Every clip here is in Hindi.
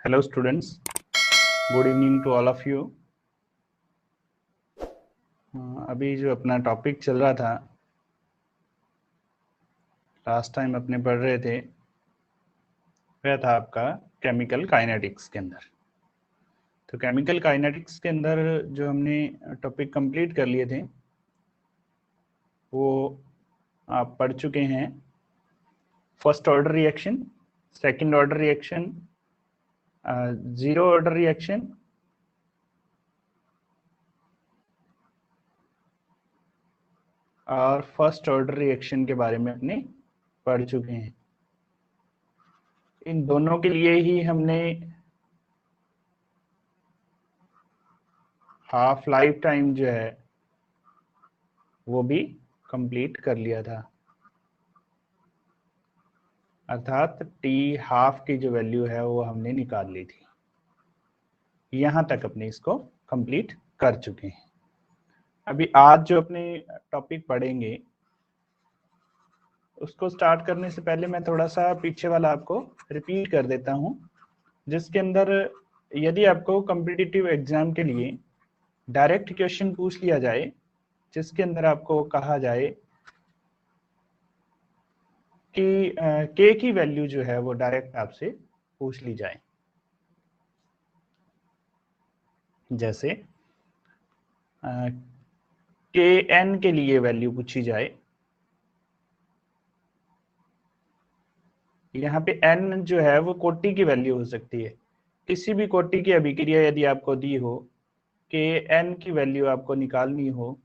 Hello students, good evening to all of you. अभी जो अपना टॉपिक चल रहा था, लास्ट टाइम अपने पढ़ रहे थे, वह था आपका केमिकल काइनेटिक्स के अंदर। तो केमिकल काइनेटिक्स के अंदर जो हमने टॉपिक कंप्लीट कर लिए थे वो आप पढ़ चुके हैं। First order reaction, second order reaction, zero order reaction और फर्स्ट ऑर्डर रिएक्शन के बारे में अपने पढ़ चुके हैं। इन दोनों के लिए ही हमने हाफ लाइफ टाइम जो है वो भी कंप्लीट कर लिया था, अर्थात टी हाफ की जो वैल्यू है वो हमने निकाल ली थी। यहां तक अपने इसको कंप्लीट कर चुके हैं। अभी आज जो अपने टॉपिक पढ़ेंगे उसको स्टार्ट करने से पहले मैं थोड़ा सा पीछे वाला आपको रिपीट कर देता हूं, जिसके अंदर यदि आपको कॉम्पिटिटिव एग्जाम के लिए डायरेक्ट क्वेश्चन पूछ लिया जाए, जिसके अंदर आपको कहा जाए कि के की वैल्यू जो है वो डायरेक्ट आपसे पूछ ली जाए, जैसे के एन के लिए वैल्यू पूछी जाए। यहाँ पे एन जो है वो कोटि की वैल्यू हो सकती है। किसी भी कोटि की अभिक्रिया यदि आपको दी हो, के एन की वैल्यू आपको निकालनी हो,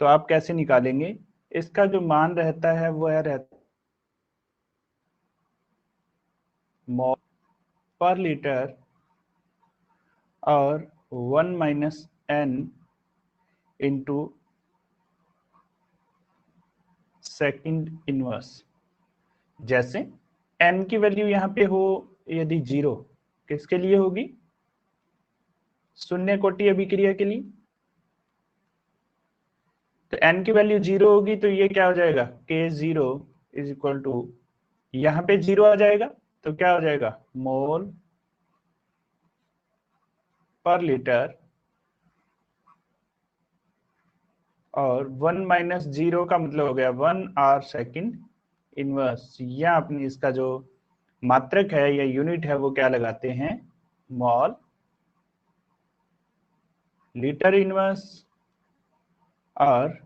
तो आप कैसे निकालेंगे? इसका जो मान रहता है वो रहता मोल पर लीटर और 1 minus n into second inverse. जैसे एन की वैल्यू यहाँ पे हो यदि 0, किसके लिए होगी? शून्य कोटि अभिक्रिया के लिए। तो एन की वैल्यू 0 होगी तो ये क्या हो जाएगा? के जीरो इज इक्वल टू, यहाँ पे 0 आ जाएगा तो क्या हो जाएगा? मोल पर लीटर और 1 माइनस 0 का मतलब हो गया 1 आर सेकेंड इनवर्स। या अपनी इसका जो मात्रक है या यूनिट है वो क्या लगाते हैं? मॉल लीटर इनवर्स और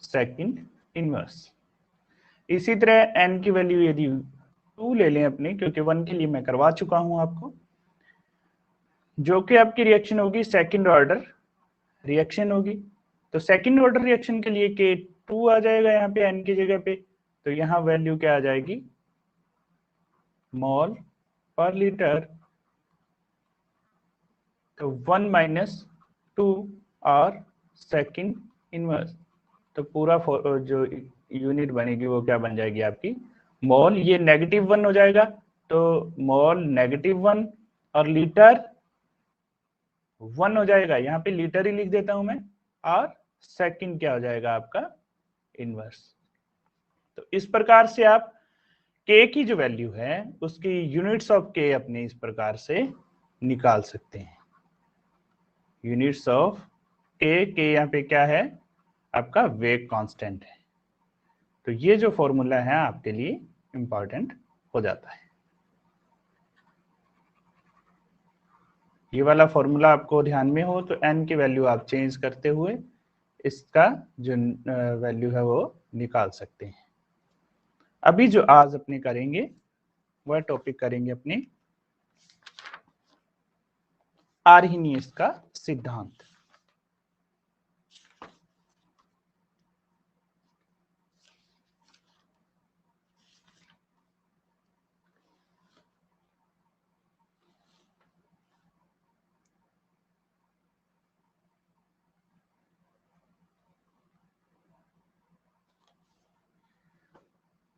सेकेंड इनवर्स। इसी तरह एन की वैल्यू यदि 2 ले लें अपने, क्योंकि 1 के लिए मैं करवा चुका हूं आपको, जो कि आपकी रिएक्शन होगी सेकंड ऑर्डर रिएक्शन होगी। तो सेकंड ऑर्डर रिएक्शन के लिए के 2 आ जाएगा यहाँ पे एन की जगह पे, तो यहाँ वैल्यू क्या आ जाएगी? मोल पर लीटर, तो 1 माइनस 2 और सेकंड इनवर्स। तो पूरा जो यूनिट बनेगी वो क्या बन जाएगी आपकी? मोल। ये -1 हो जाएगा तो मोल -1 और लीटर 1 हो जाएगा, यहाँ पे लीटर ही लिख देता हूं मैं, और सेकंड क्या हो जाएगा आपका? इनवर्स। तो इस प्रकार से आप के की जो वैल्यू है उसकी यूनिट्स ऑफ के अपने इस प्रकार से निकाल सकते हैं। यूनिट्स ऑफ के यहाँ पे क्या है? आपका वेग कांस्टेंट है। तो ये जो फॉर्मूला है आपके लिए इंपॉर्टेंट हो जाता है। ये वाला फॉर्मूला आपको ध्यान में हो तो एन की वैल्यू आप चेंज करते हुए इसका जो वैल्यू है वो निकाल सकते हैं। अभी जो आज अपने करेंगे वह टॉपिक करेंगे अपने आर्हीनियस का सिद्धांत।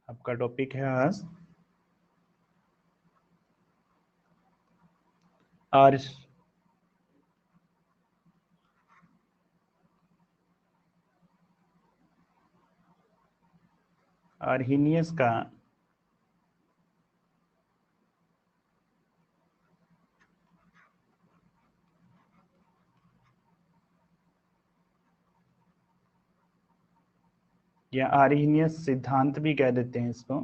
आपका टॉपिक है आज आर्हीनियस का या आर्हीनियस सिद्धांत भी कह देते हैं इसको।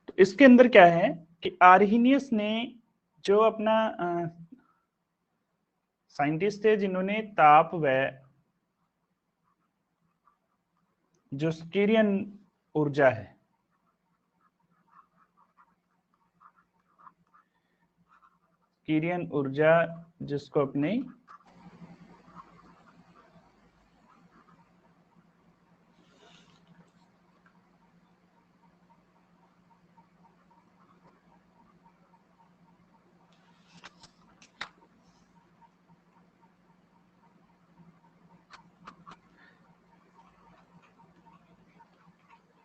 तो इसके अंदर क्या है कि आर्हीनियस ने जो अपना साइंटिस्ट थे जिन्होंने ताप व जो स्टीरियन ऊर्जा है, स्टीरियन ऊर्जा जिसको अपने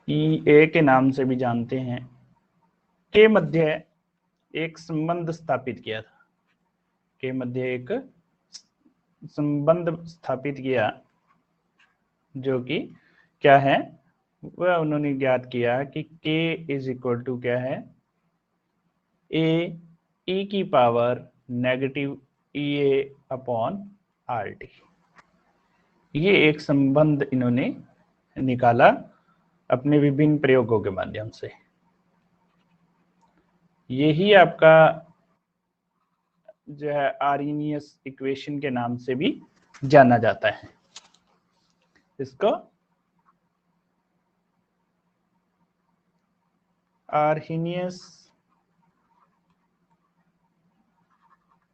E के नाम से भी जानते हैं, के मध्य एक संबंध स्थापित किया था, के मध्य एक संबंध स्थापित किया, जो कि क्या है, वह उन्होंने ज्ञात किया कि K इज इक्वल टू क्या है, ए की power negative EA upon RT। ये एक संबंध इन्होंने निकाला अपने विभिन्न प्रयोगों के माध्यम से। यही आपका जो है आर्हीनियस इक्वेशन के नाम से भी जाना जाता है। इसको आर्हीनियस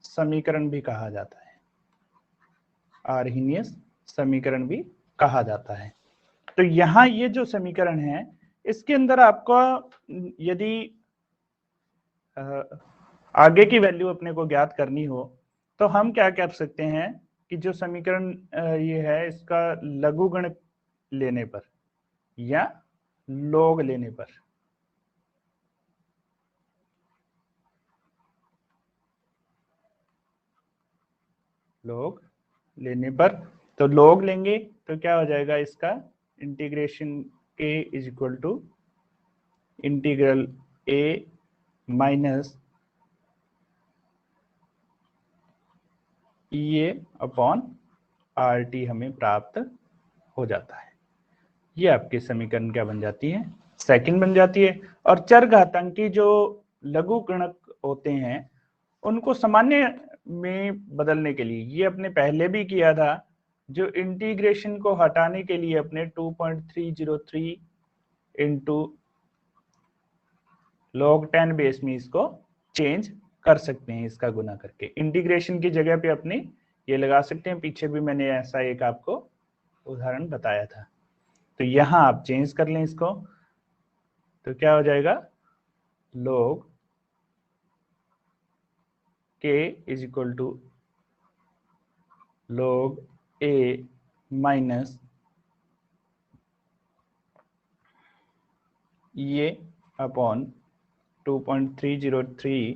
समीकरण भी कहा जाता है, आर्हीनियस समीकरण भी कहा जाता है। तो यहाँ ये जो समीकरण है, इसके अंदर आपको यदि आगे की वैल्यू अपने को ज्ञात करनी हो तो हम क्या कर सकते हैं कि जो समीकरण ये है इसका लघुगणक लेने पर या लॉग लेने पर, लॉग लेने पर, तो लॉग लेंगे तो क्या हो जाएगा, इसका integration k is equal to integral a minus EA upon RT हमें प्राप्त हो जाता है। ये आपके समीकरण क्या बन जाती है, सेकंड बन जाती है। और चरघातांकी जो लघु गणक होते हैं उनको सामान्य में बदलने के लिए, ये अपने पहले भी किया था, जो इंटीग्रेशन को हटाने के लिए अपने 2.303 इंटू log 10 बेस में इसको चेंज कर सकते हैं, इसका गुना करके इंटीग्रेशन की जगह पे अपने ये लगा सकते हैं। पीछे भी मैंने ऐसा एक आपको उदाहरण बताया था। तो यहां आप चेंज कर लें इसको, तो क्या हो जाएगा, log k is equal to log a minus EA upon 2.303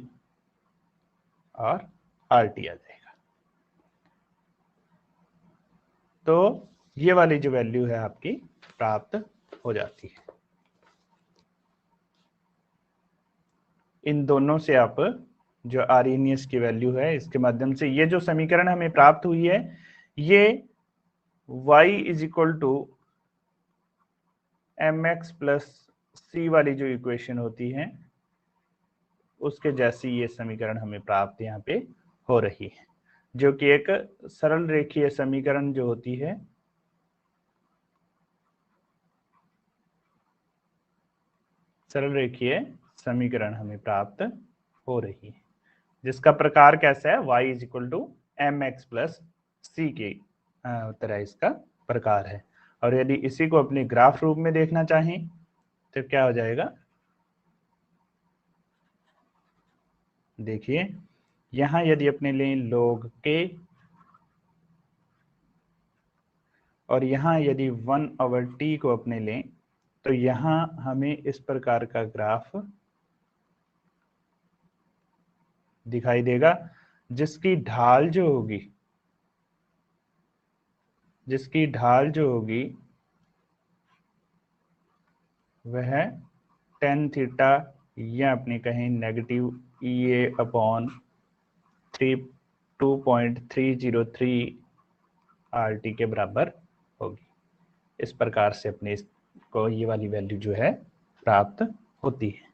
और RT आ जाएगा। तो ये वाली जो वैल्यू है आपकी प्राप्त हो जाती है। इन दोनों से आप जो आर्हीनियस की वैल्यू है इसके माध्यम से ये जो समीकरण हमें प्राप्त हुई है, ये y is equal to mx plus c वाली जो इक्वेशन होती है उसके जैसी ये समीकरण हमें प्राप्त यहाँ पे हो रही है, जो कि एक सरल रेखीय समीकरण जो होती है, सरल रेखीय समीकरण हमें प्राप्त हो रही है, जिसका प्रकार कैसा है, y is equal to mx plus C के तरह इसका प्रकार है। और यदि इसी को अपने ग्राफ रूप में देखना चाहें तो क्या हो जाएगा, देखिए यहां यदि अपने लें log k और यहां यदि 1/t को अपने लें तो यहां हमें इस प्रकार का ग्राफ दिखाई देगा, जिसकी ढाल जो होगी, जिसकी ढाल जो होगी वह tan थीटा या अपने कहें नेगेटिव EA अपॉन 2.303 RT के बराबर होगी। इस प्रकार से अपने इसको ये वाली वैल्यू जो है प्राप्त होती है।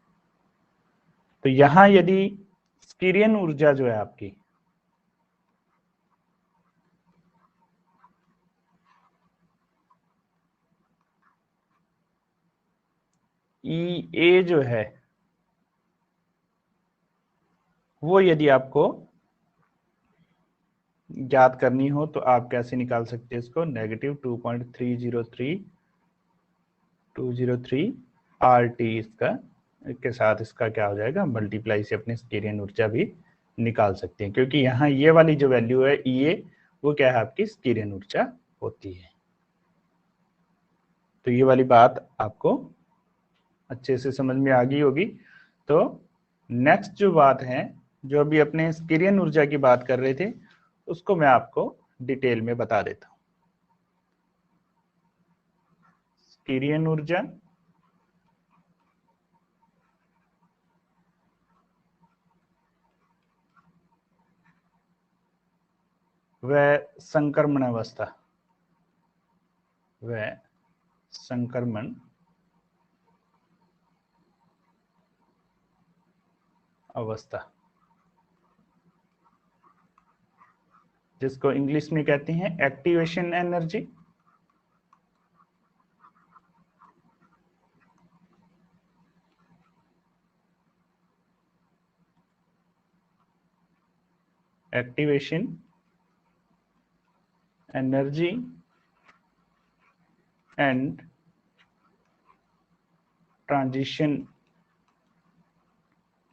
तो यहां यदि स्टीरियन ऊर्जा जो है आपकी EA जो है वो यदि आपको ज्ञात करनी हो तो आप कैसे निकाल सकते हैं इसको, नेगेटिव 2.303203 RT इसका के साथ इसका क्या हो जाएगा, मल्टीप्लाई से अपने स्टीरियन ऊर्जा भी निकाल सकते हैं, क्योंकि यहाँ ये वाली जो वैल्यू है EA वो क्या है आपकी स्टीरियन ऊर्जा होती है। तो ये वाली बात आपको अच्छे से समझ में आ गई होगी। तो नेक्स्ट जो बात है, जो अभी अपने स्टीरियन ऊर्जा की बात कर रहे थे, उसको मैं आपको डिटेल में बता देता हूं। स्टीरियन ऊर्जा व संक्रमण अवस्था, व संक्रमण अवस्था, जिसको इंग्लिश में कहते हैं activation energy, activation energy and transition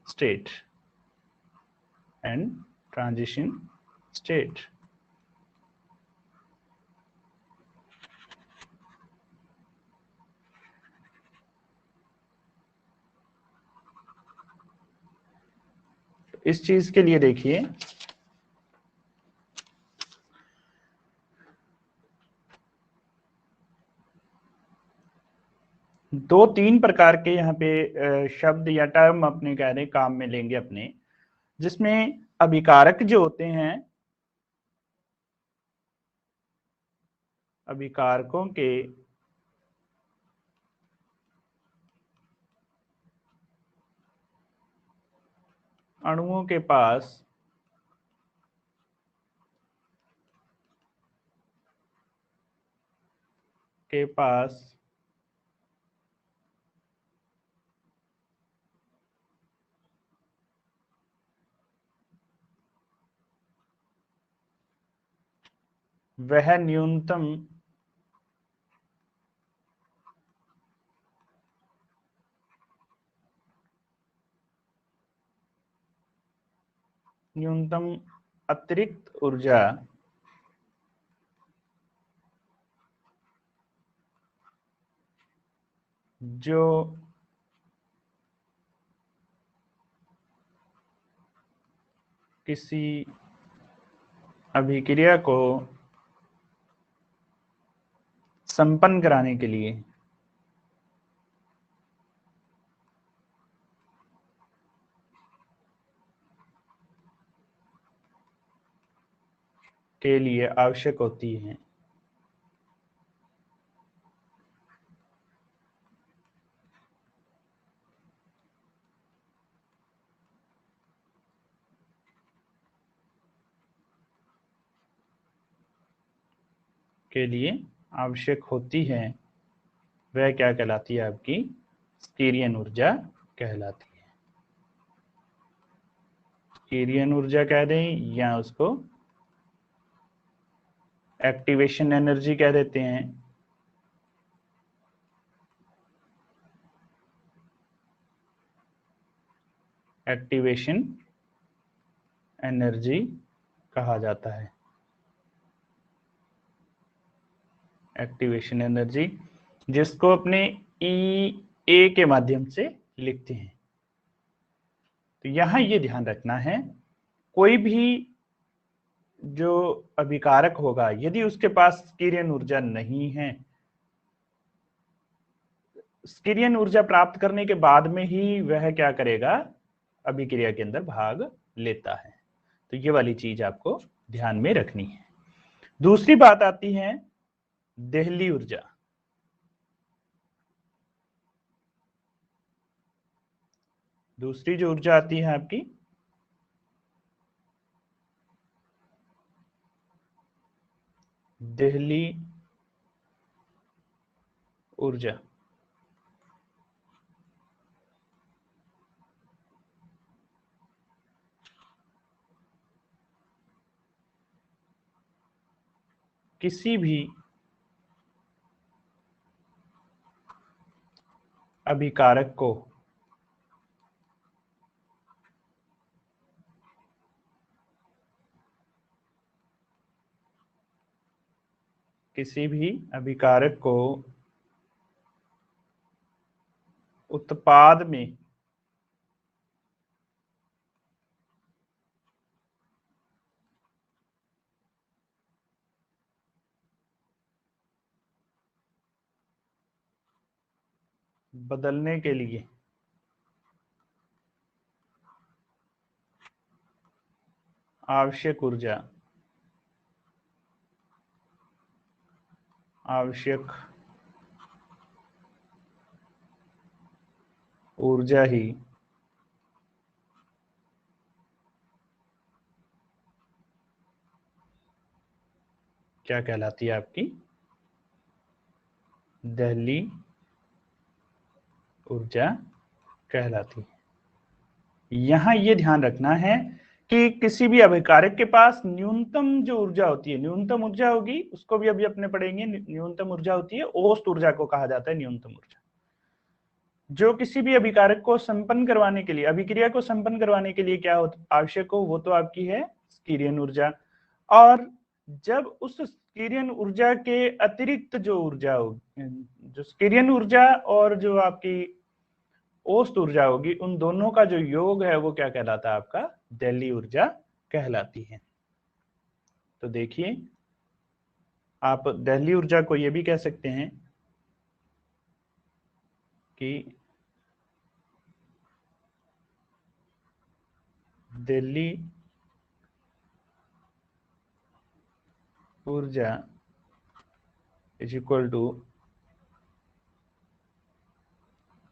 state and transition state. इस चीज के लिए देखिए, दो तीन प्रकार के यहाँ पे शब्द या टर्म अपने कह रहे काम में लेंगे अपने, जिसमें अभिकारक जो होते हैं, अभिकारकों के अणुओं के पास वह न्यूनतम अतिरिक्त ऊर्जा जो किसी अभिक्रिया को संपन्न कराने के लिए आवश्यक होती है, वह क्या कहलाती है आपकी स्टीरियन ऊर्जा कहलाती है। स्टीरियन ऊर्जा कह दें या उसको एक्टिवेशन एनर्जी कह देते हैं। एक्टिवेशन एनर्जी कहा जाता है। एक्टिवेशन एनर्जी जिसको अपने EA के माध्यम से लिखते हैं। तो यहां ये ध्यान रखना है, कोई भी जो अभिकारक होगा यदि उसके पास स्टीरियन ऊर्जा नहीं है, स्टीरियन ऊर्जा प्राप्त करने के बाद में ही वह क्या करेगा, अभिक्रिया के अंदर भाग लेता है। तो ये वाली चीज आपको ध्यान में रखनी है। दूसरी बात आती है देहली ऊर्जा। दूसरी जो ऊर्जा आती है आपकी देहली ऊर्जा। किसी भी अभिकारक को उत्पाद में बदलने के लिए आवश्यक ऊर्जा ही क्या कहलाती है आपकी देहली ऊर्जा कहलाती है। यहां ये ध्यान रखना है कि किसी भी अभिकारक के पास न्यूनतम जो ऊर्जा होती है, न्यूनतम ऊर्जा होगी, उसको भी अभी अपने पढ़ेंगे। न्यूनतम ऊर्जा होती है औसत ऊर्जा को कहा जाता है न्यूनतम ऊर्जा। जो किसी भी अभिकारक को संपन्न करवाने के लिए, अभिक्रिया को संपन्न करवाने के लिए क्या आवश्यक हो, वो तो आपकी है स्कीरियन ऊर्जा। और जब उस स्कीरियन ऊर्जा के अतिरिक्त जो ऊर्जा होगी, जो स्कीरियन ऊर्जा और जो आपकी औसत ऊर्जा होगी, उन दोनों का जो योग है वो क्या कहलाता है आपका देहली ऊर्जा कहलाती है। तो देखिए आप देहली ऊर्जा को ये भी कह सकते हैं कि देहली ऊर्जा इज इक्वल टू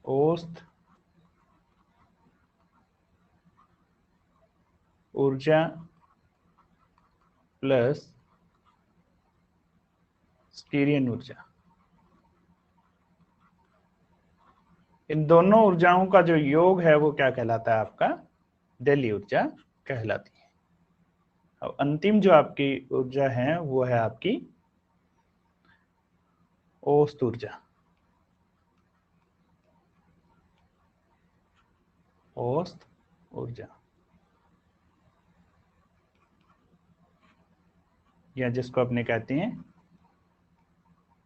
औसत ऊर्जा प्लस स्टीरियन ऊर्जा। इन दोनों ऊर्जाओं का जो योग है वो क्या कहलाता है आपका देहली ऊर्जा कहलाती है। अब अंतिम जो आपकी ऊर्जा है वो है आपकी औसत ऊर्जा। औसत ऊर्जा या जिसको अपने कहते हैं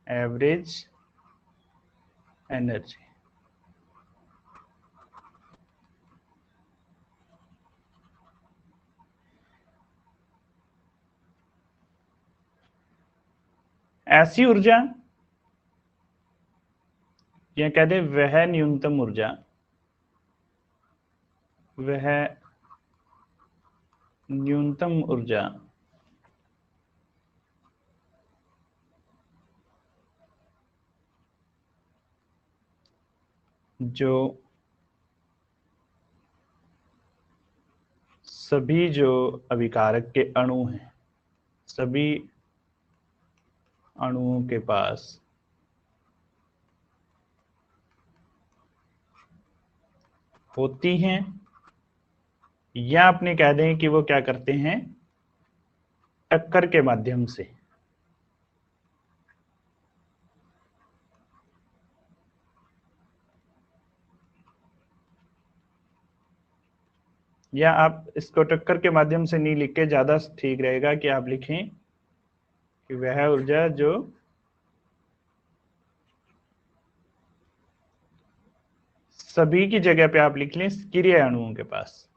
एवरेज एनर्जी। ऐसी ऊर्जा या कहते हैं वह न्यूनतम ऊर्जा, वह न्यूनतम ऊर्जा जो सभी जो अभिकारक के अणु हैं, सभी अणुओं के पास होती हैं, या अपने कह दें कि वो क्या करते हैं टक्कर के माध्यम से, या आप इसको टक्कर के माध्यम से नहीं लिख के ज्यादा ठीक रहेगा कि आप लिखें कि वह ऊर्जा जो सभी की जगह पे आप लिख लें सक्रिय अणुओं के पास।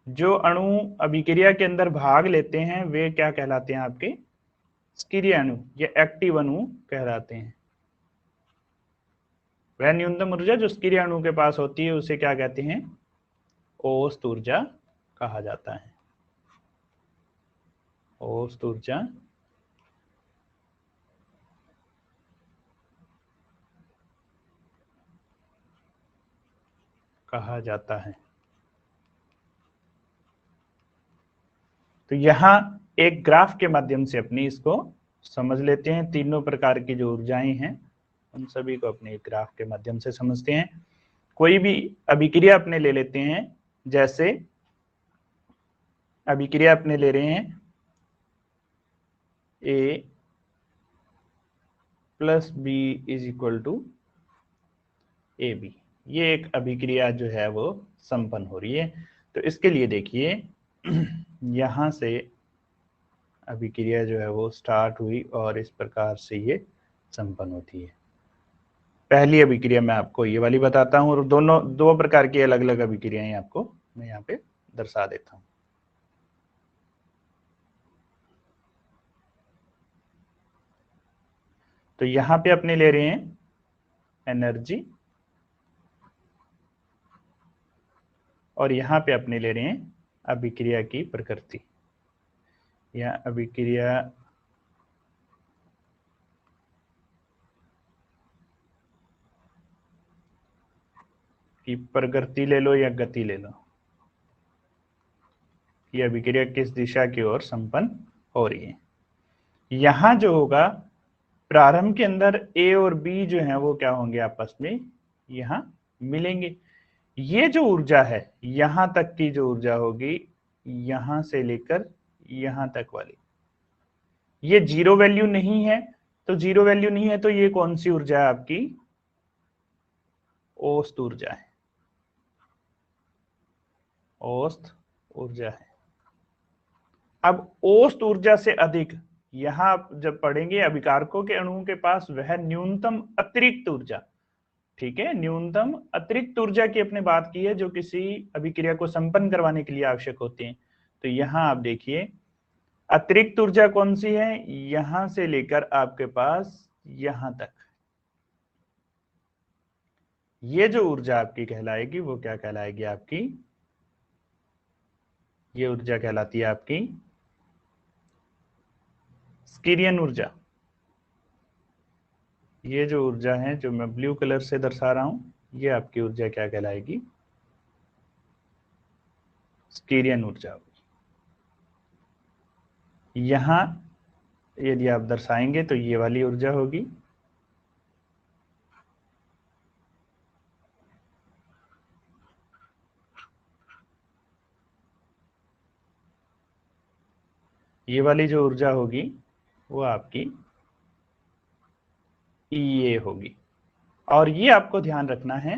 जो अणु अभिक्रिया के अंदर भाग लेते हैं वे क्या कहलाते हैं आपके सक्रिय अणु या एक्टिव अणु कहलाते हैं। वह न्यूनतम ऊर्जा जो सक्रिय अणु के पास होती है उसे क्या कहते हैं औसत ऊर्जा कहा जाता है। औसत ऊर्जा कहा जाता है। तो यहाँ एक ग्राफ के माध्यम से अपनी इसको समझ लेते हैं। तीनों प्रकार की जो ऊर्जाएं हैं उन सभी को अपने एक ग्राफ के माध्यम से समझते हैं। कोई भी अभिक्रिया अपने ले लेते हैं, जैसे अभिक्रिया अपने ले रहे हैं A plus B is equal to A B. ये एक अभिक्रिया जो है वो संपन्न हो रही है। तो इसके लिए देखिए यहां से अभिक्रिया जो है वो स्टार्ट हुई और इस प्रकार से ये संपन्न होती है। पहली अभिक्रिया मैं आपको ये वाली बताता हूं और दोनों दो प्रकार की अलग अलग अभिक्रियाएं आपको मैं यहाँ पे दर्शा देता हूं। तो यहां पे अपने ले रहे हैं एनर्जी और यहां पे अपने ले रहे हैं अभिक्रिया की प्रकृति या अभिक्रिया की प्रकृति ले लो या गति ले लो, ये अभिक्रिया किस दिशा की ओर संपन्न हो रही है। यहां जो होगा प्रारंभ के अंदर ए और बी जो है वो क्या होंगे, आपस में यहां मिलेंगे। ये जो ऊर्जा है यहां तक की जो ऊर्जा होगी, यहां से लेकर यहां तक वाली, ये जीरो वैल्यू नहीं है। तो जीरो वैल्यू नहीं है तो ये कौन सी ऊर्जा है, आपकी औसत ऊर्जा है। औसत ऊर्जा है। अब औसत ऊर्जा से अधिक, यहां आप जब पढ़ेंगे अभिकारकों के अणुओं के पास वह न्यूनतम अतिरिक्त ऊर्जा, ठीक है, न्यूनतम अतिरिक्त ऊर्जा की अपने बात की है जो किसी अभिक्रिया को संपन्न करवाने के लिए आवश्यक होती है। तो यहां आप देखिए अतिरिक्त ऊर्जा कौन सी है, यहां से लेकर आपके पास यहां तक, ये जो ऊर्जा आपकी कहलाएगी वो क्या कहलाएगी, आपकी ये ऊर्जा कहलाती है आपकी स्कीरियन ऊर्जा। ये जो ऊर्जा है जो मैं ब्लू कलर से दर्शा रहा हूं, ये आपकी ऊर्जा क्या कहलाएगी, स्कीरियन ऊर्जा होगी। यहां यदि आप दर्शाएंगे तो ये वाली ऊर्जा होगी, ये वाली जो ऊर्जा होगी वो आपकी ईए होगी। और ये आपको ध्यान रखना है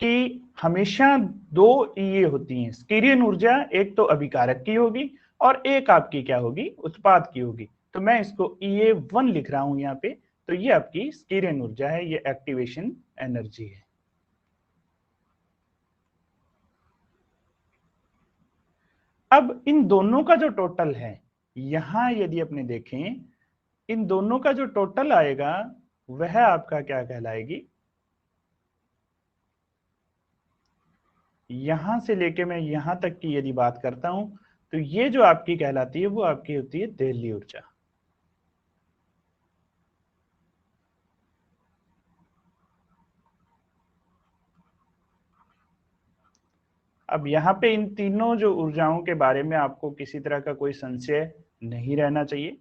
कि हमेशा दो ईए होती हैं। स्टीरियन ऊर्जा एक तो अभिकारक की होगी और एक आपकी क्या होगी, उत्पाद की होगी। तो मैं इसको EA1 लिख रहा हूं यहाँ पे। तो ये आपकी स्टीरियन ऊर्जा है, ये एक्टिवेशन एनर्जी है। अब इन दोनों का जो टोटल है, यहां यदि अपने देखें, इन दोनों का जो टोटल आएगा वह आपका क्या कहलाएगी, यहां से लेके मैं यहां तक की यदि बात करता हूं तो ये जो आपकी कहलाती है वो आपकी होती है देहली ऊर्जा। अब यहाँ पे इन तीनों जो ऊर्जाओं के बारे में आपको किसी तरह का कोई संशय नहीं रहना चाहिए।